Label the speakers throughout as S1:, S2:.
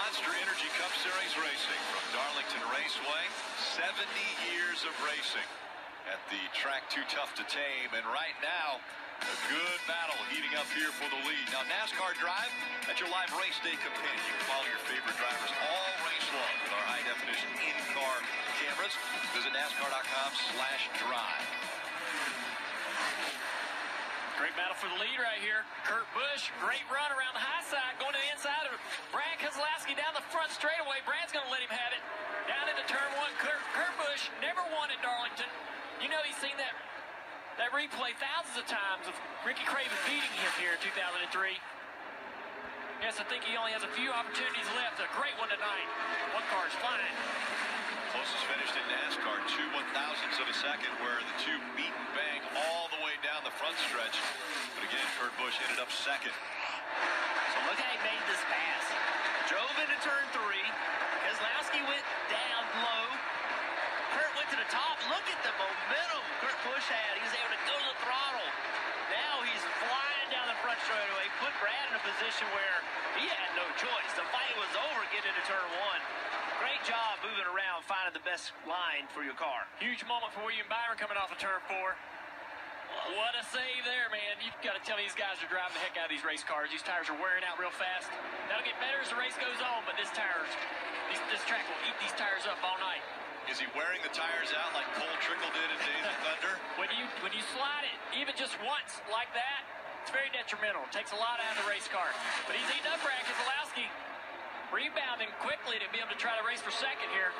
S1: Monster Energy Cup Series racing from Darlington Raceway. 70 years of racing at the track too tough to tame. And right now, a good battle heating up here for the lead. Now, NASCAR Drive, that's your live race day companion. You can follow your favorite drivers all race long with our high-definition in-car cameras. Visit NASCAR.com/drive.
S2: Great battle for the lead right here. Kurt Busch, great run around the high side, going to the inside of Brad Keselowski down the front straightaway. Brad's going to let him have it. Down into turn one, Kurt Busch never won at Darlington. You know he's seen that replay thousands of times of Ricky Craven beating him here in 2003. Yes, I think he only has a few opportunities left. A great one tonight. One car is flying.
S1: Closest finished in NASCAR, 2 1/1000ths of a second, where the two beat and bang all the way down the front stretch. But again, Kurt Busch ended up second.
S3: So look how he made this pass. Drove into turn 3. Keselowski went down low. Kurt went to the top. Look at the momentum Kurt Busch had. He was able to go to the throttle. Now he's flying down the front straightaway. Put Brad in a position where he had no choice. The fight was over getting into turn 1. Great job moving around, finding the best line for your car.
S2: Huge moment for William Byron coming off of turn 4. What a save there, man. You've got to tell me these guys are driving the heck out of these race cars. These tires are wearing out real fast. That'll get better as the race goes on, but this track will eat these tires up all night.
S1: Is he wearing the tires out like Cole Trickle did in Days of Thunder?
S2: When you slide it, even just once like that, it's very detrimental. It takes a lot out of the race car. But he's eating up Brad Keselowski. Rebounding quickly to be able to try to race for second here.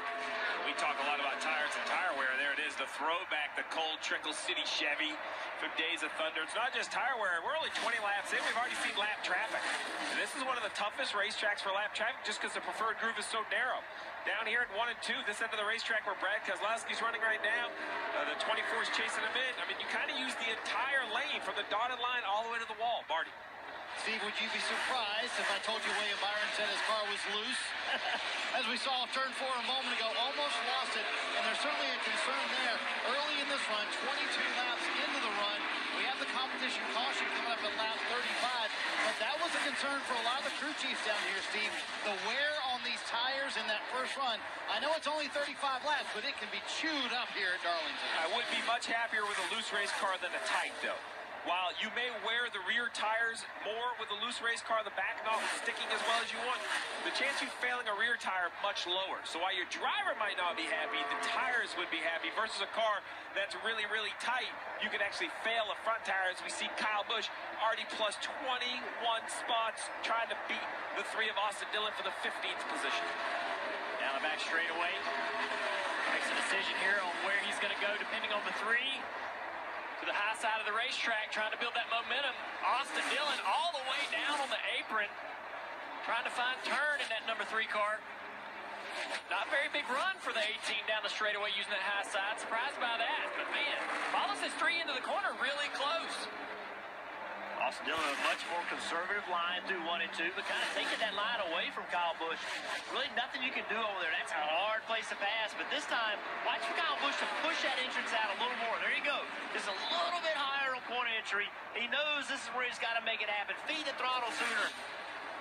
S4: We talk a lot about tires and tire wear. There it is, the throwback, the Cole Trickle City Chevy from Days of Thunder. It's not just tire wear. We're only 20 laps in. We've already seen lap traffic. And this is one of the toughest racetracks for lap traffic just because the preferred groove is so narrow. Down here at 1 and 2, this end of the racetrack where Brad Keselowski's running right now, the 24 is chasing him in. I mean, you kind of use the entire lane from the dotted line all the way to the wall. Marty.
S5: Steve, would you be surprised if I told you William Byron said his car was loose? As we saw off turn 4 a moment ago, almost lost it, and there's certainly a concern there. Early in this run, 22 laps into the run, we have the competition caution coming up at lap 35, but that was a concern for a lot of the crew chiefs down here, Steve. The wear on these tires in that first run, I know it's only 35 laps, but it can be chewed up here at Darlington.
S4: I would be much happier with a loose race car than a tight, though. While you may wear the rear tires more with a loose race car, the back not sticking as well as you want, the chance of you failing a rear tire much lower. So while your driver might not be happy, the tires would be happy versus a car that's really, really tight. You could actually fail a front tire, as we see Kyle Busch already plus 21 spots trying to beat the 3 of Austin Dillon for the 15th position.
S2: Down the back straightaway. Makes a decision here on where he's going to go depending on the 3. To the high side of the racetrack, trying to build that momentum. Austin Dillon all the way down on the apron, trying to find turn in that number 3 car. Not a very big run for the 18 down the straightaway using that high side. Surprised by that, but man, follows his 3 into the corner really close.
S3: Austin Dillon a much more conservative line through 1 and 2, but kind of taking that line away from Kyle Busch. Really nothing you can do over there. That's a hard place to pass, but this time, watch for Kyle Busch to push that entrance out a little more. There you go. Just a little bit higher on point entry. He knows this is where he's got to make it happen. Feed the throttle sooner.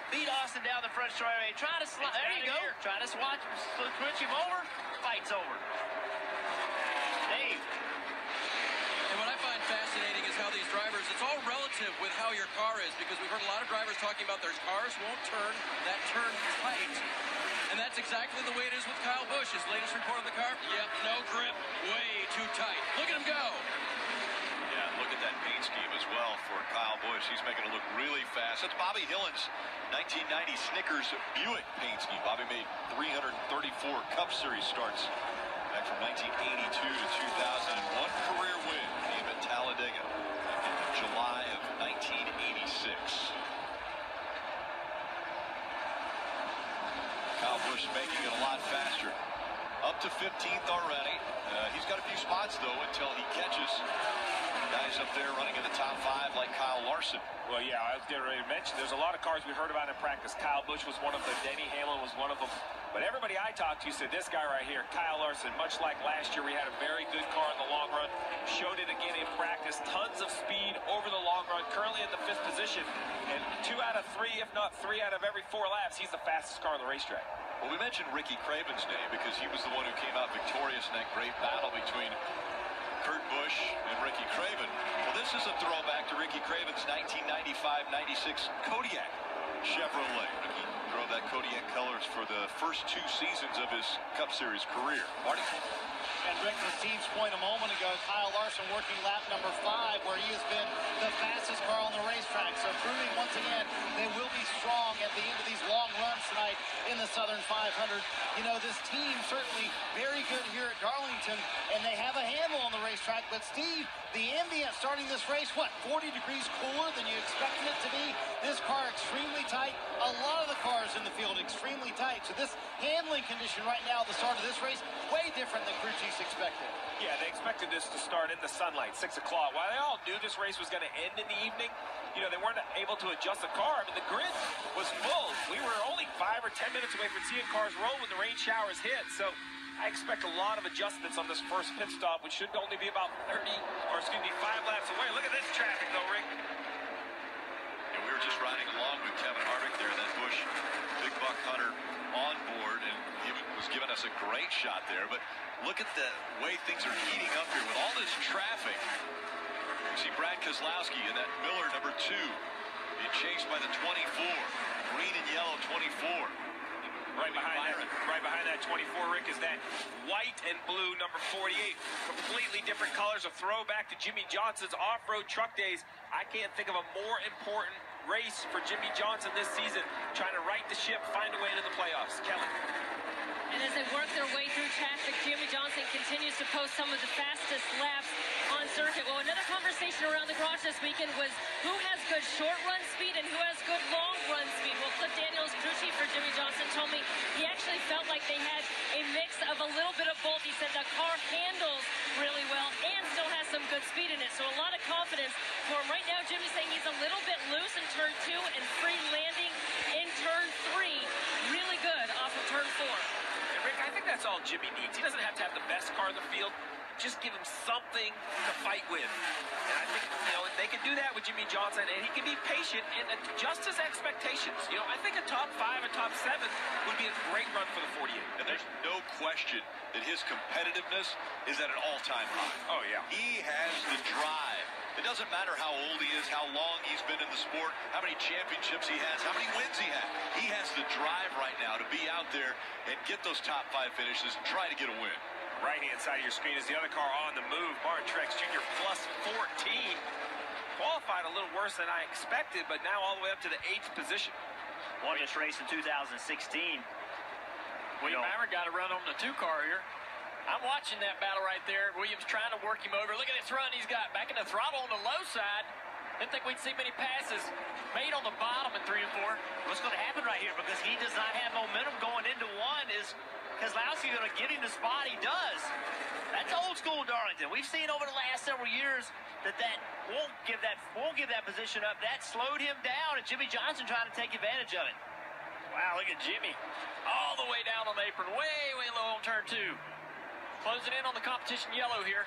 S3: Beat Austin down the front straightaway. Try to slide. There you go. Try to switch him over. Fight's over. Dave.
S6: And what I find fascinating is how these drivers, it's all relative with how your car is, because we've heard a lot of drivers talking about their cars won't turn, that turn tight. And that's exactly the way it is with Kyle Busch. His latest report on the car, yep, no grip, way too tight. Look at him go.
S1: Yeah, look at that paint scheme as well for Kyle Busch. He's making it look really fast. That's Bobby Hillon's 1990 Snickers Buick paint scheme. Bobby made 334 Cup Series starts back from 1982 to 2001. Career win came at Talladega in July of 1986. Kyle Busch making it a lot faster. Up to 15th already. He's got a few spots, though, until he catches guys up there running in the top 5 like Kyle Larson.
S4: Well, yeah, I was getting ready to mention there's a lot of cars we heard about in practice. Kyle Busch was one of them. Denny Hamlin was one of them. But everybody I talked to said this guy right here, Kyle Larson, much like last year, we had a very good car in the long run. Showed it again in practice. Tons of speed over the long run. Currently in the 5th position. And 2 out of 3, if not 3 out of every 4 laps, he's the fastest car on the racetrack.
S1: Well, we mentioned Ricky Craven's name because he was the one who came out victorious in that great battle between Kurt Busch and Ricky Craven. Well, this is a throwback to Ricky Craven's 1995-96 Kodiak Chevrolet. Ricky drove that Kodiak colors for the first 2 seasons of his Cup Series career. Marty?
S5: And Rick, to Steve's point a moment ago, Kyle Larson working lap number 5, where he has been the fastest car on the racetrack. So proving once again they will be strong at the end of these long runs tonight in the Southern 500. You know, this team certainly very good here at Darlington, and they have a handle on the racetrack. But Steve, the ambient starting this race, what, 40 degrees cooler than you expected it to be? This car extremely tight. A lot of the cars in the field extremely tight. So this handling condition right now at the start of this race, way different than crew chiefs expected.
S4: Yeah, they expected this to start in the sunlight, 6 o'clock. While they all knew this race was going to end in the evening, you know, they weren't able to adjust the car. I mean, the grid was full. We were only 5 or 10 minutes away from seeing cars roll when the rain showers hit. So I expect a lot of adjustments on this first pit stop, which should only be about 5 laps away. Look at this traffic, though, Rick.
S1: And we were just riding along with Kevin Harvick there, that Busch Big Buck Hunter on board, and he was giving us a great shot there. But look at the way things are heating up here with all this traffic. You see Brad Keselowski in that Miller number 2 being chased by the 24. Green and yellow 24.
S4: Right behind that 24, Rick, is that white and blue number 48. Completely different colors. A throwback to Jimmy Johnson's off-road truck days. I can't think of a more important race for Jimmy Johnson this season, trying to right the ship, find a way into the playoffs. Kelly.
S7: And as they work their way through traffic, Jimmy Johnson continues to post some of the fastest laps on circuit. Well, another conversation around the garage this weekend was who has good short run speed and who has good long run speed. Well, Cliff Daniels, crew chief for Jimmy Johnson, told me he actually felt like they had a mix of a little bit of both. He said the car handles really well and still has some good speed in it. So a lot of confidence for him. Right now, Jimmy's saying he's a little bit loose in turn 2 and free landing in turn 3. Really good off of turn 4.
S4: Rick, I think that's all Jimmy needs. He doesn't have to have the best car in the field. Just give him something to fight with. And I think, you know, they can do that with Jimmy Johnson, and he can be patient and adjust his expectations. You know, I think a top 5, a top 7 would be a great run for the 48.
S1: And there's no question that his competitiveness is at an all-time high.
S4: Oh, yeah.
S1: He has the drive. It doesn't matter how old he is, how long he's been in the sport, how many championships he has, how many wins he has. He has the drive right now to be out there and get those top 5 finishes and try to get a win.
S4: Right-hand side of your screen is the other car on the move. Martin Truex Jr. plus 14. Qualified a little worse than I expected, but now all the way up to the 8th position.
S3: Won this race in 2016.
S2: William Hammer got a run on the 2 car here. I'm watching that battle right there. Williams trying to work him over. Look at this run he's got. Back in the throttle on the low side. Didn't think we'd see many passes made on the bottom in 3 and 4.
S3: What's going to happen right here, because he does not have momentum going into 1, is Keselowski going to give him the spot? He does. That's old school Darlington. We've seen over the last several years that won't give that position up. That slowed him down, and Jimmy Johnson trying to take advantage of it.
S2: Wow, look at Jimmy. All the way down on the apron. Way, way low on turn 2. Closing in on the competition yellow here.